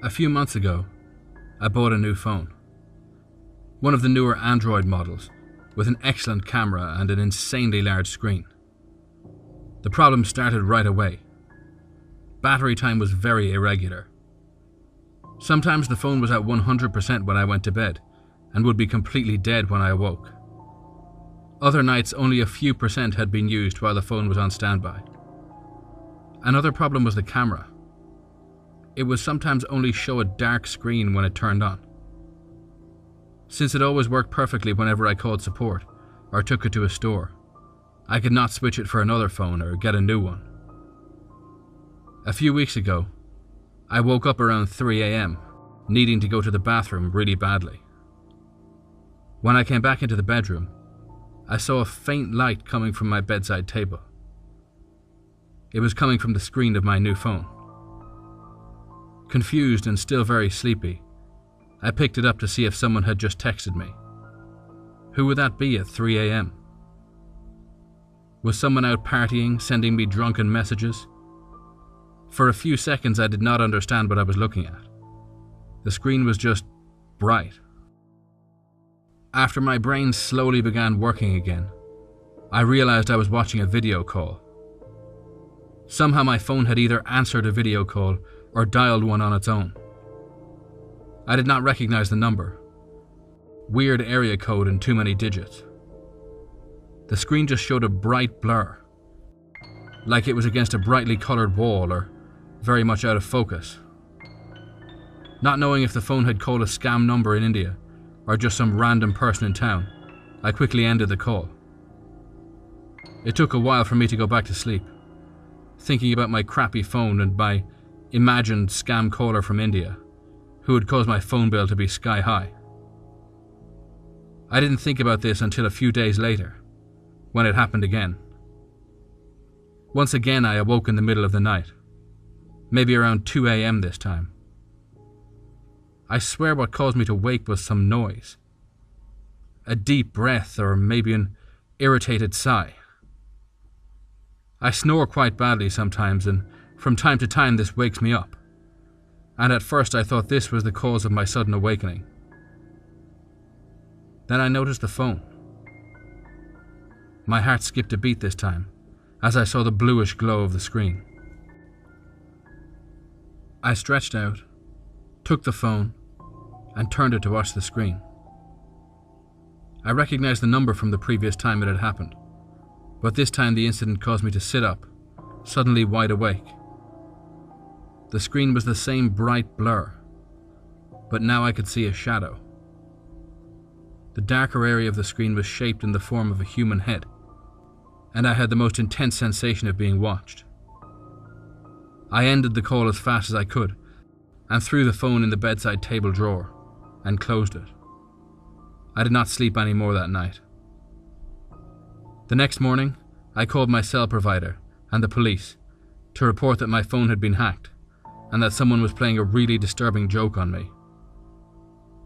A few months ago, I bought a new phone. One of the newer Android models, with an excellent camera and an insanely large screen. The problem started right away. Battery time was very irregular. Sometimes the phone was at 100% when I went to bed, and would be completely dead when I awoke. Other nights only a few percent had been used while the phone was on standby. Another problem was the camera. It would sometimes only show a dark screen when it turned on. Since it always worked perfectly whenever I called support or took it to a store, I could not switch it for another phone or get a new one. A few weeks ago, I woke up around 3 a.m, needing to go to the bathroom really badly. When I came back into the bedroom, I saw a faint light coming from my bedside table. It was coming from the screen of my new phone. Confused and still very sleepy, I picked it up to see if someone had just texted me. Who would that be at 3 a.m? Was someone out partying, sending me drunken messages? For a few seconds I did not understand what I was looking at. The screen was just bright. After my brain slowly began working again, I realized I was watching a video call. Somehow my phone had either answered a video call or dialed one on its own. I did not recognize the number. Weird area code and too many digits. The screen just showed a bright blur, like it was against a brightly colored wall or very much out of focus. Not knowing if the phone had called a scam number in India or just some random person in town, I quickly ended the call. It took a while for me to go back to sleep, thinking about my crappy phone and my imagined scam caller from India, who would cause my phone bill to be sky high. I didn't think about this until a few days later, when it happened again. Once again I awoke in the middle of the night, maybe around 2 a.m. this time. I swear what caused me to wake was some noise. A deep breath or maybe an irritated sigh. I snore quite badly sometimes, and from time to time this wakes me up. And at first I thought this was the cause of my sudden awakening. Then I noticed the phone. My heart skipped a beat this time, as I saw the bluish glow of the screen. I stretched out, took the phone, and turned it to watch the screen. I recognized the number from the previous time it had happened, but this time the incident caused me to sit up, suddenly wide awake. The screen was the same bright blur, but now I could see a shadow. The darker area of the screen was shaped in the form of a human head, and I had the most intense sensation of being watched. I ended the call as fast as I could, and threw the phone in the bedside table drawer, and closed it. I did not sleep any more that night. The next morning, I called my cell provider and the police to report that my phone had been hacked, and that someone was playing a really disturbing joke on me.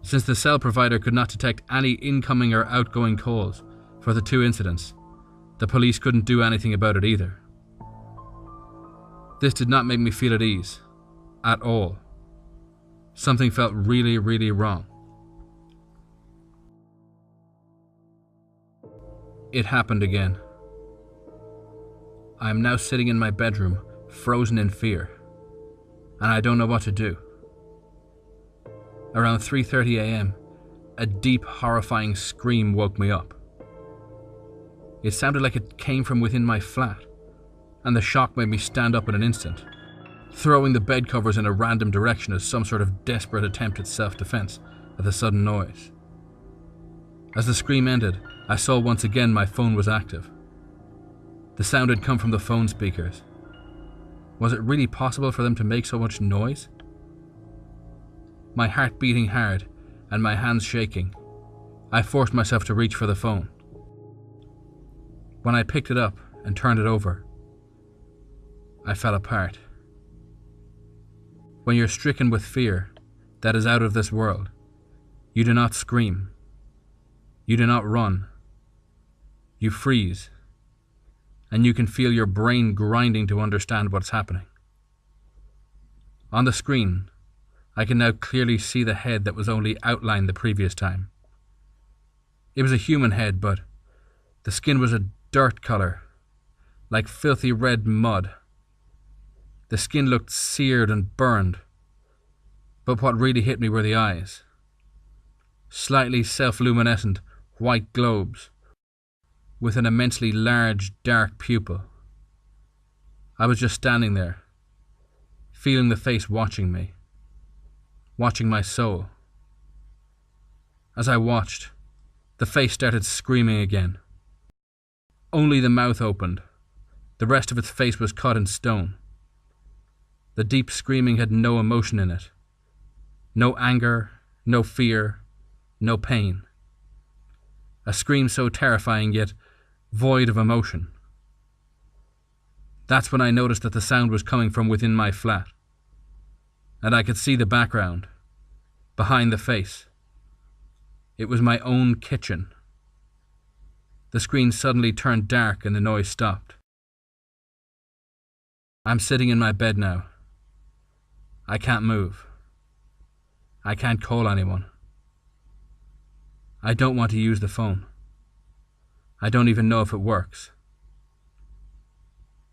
Since the cell provider could not detect any incoming or outgoing calls for the two incidents, the police couldn't do anything about it either. This did not make me feel at ease, at all. Something felt really, really wrong. It happened again. I am now sitting in my bedroom, frozen in fear, and I don't know what to do. Around 3:30 a.m, a deep, horrifying scream woke me up. It sounded like it came from within my flat, and the shock made me stand up in an instant, throwing the bed covers in a random direction as some sort of desperate attempt at self-defense at the sudden noise. As the scream ended, I saw once again my phone was active. The sound had come from the phone speakers. Was it really possible for them to make so much noise? My heart beating hard and my hands shaking, I forced myself to reach for the phone. When I picked it up and turned it over, I fell apart. When you're stricken with fear that is out of this world, you do not scream. You do not run. You freeze, and you can feel your brain grinding to understand what's happening. On the screen, I can now clearly see the head that was only outlined the previous time. It was a human head, but the skin was a dirt colour, like filthy red mud. The skin looked seared and burned, but what really hit me were the eyes. Slightly self-luminescent white globes, with an immensely large dark pupil. I was just standing there, feeling the face watching me, watching my soul. As I watched, the face started screaming again. Only the mouth opened. The rest of its face was cut in stone. The deep screaming had no emotion in it. No anger, no fear, no pain. A scream so terrifying yet void of emotion. That's when I noticed that the sound was coming from within my flat, and I could see the background, behind the face. It was my own kitchen. The screen suddenly turned dark and the noise stopped. I'm sitting in my bed now. I can't move. I can't call anyone. I don't want to use the phone. I don't even know if it works.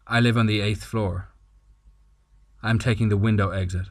I live on the 8th floor. I'm taking the window exit.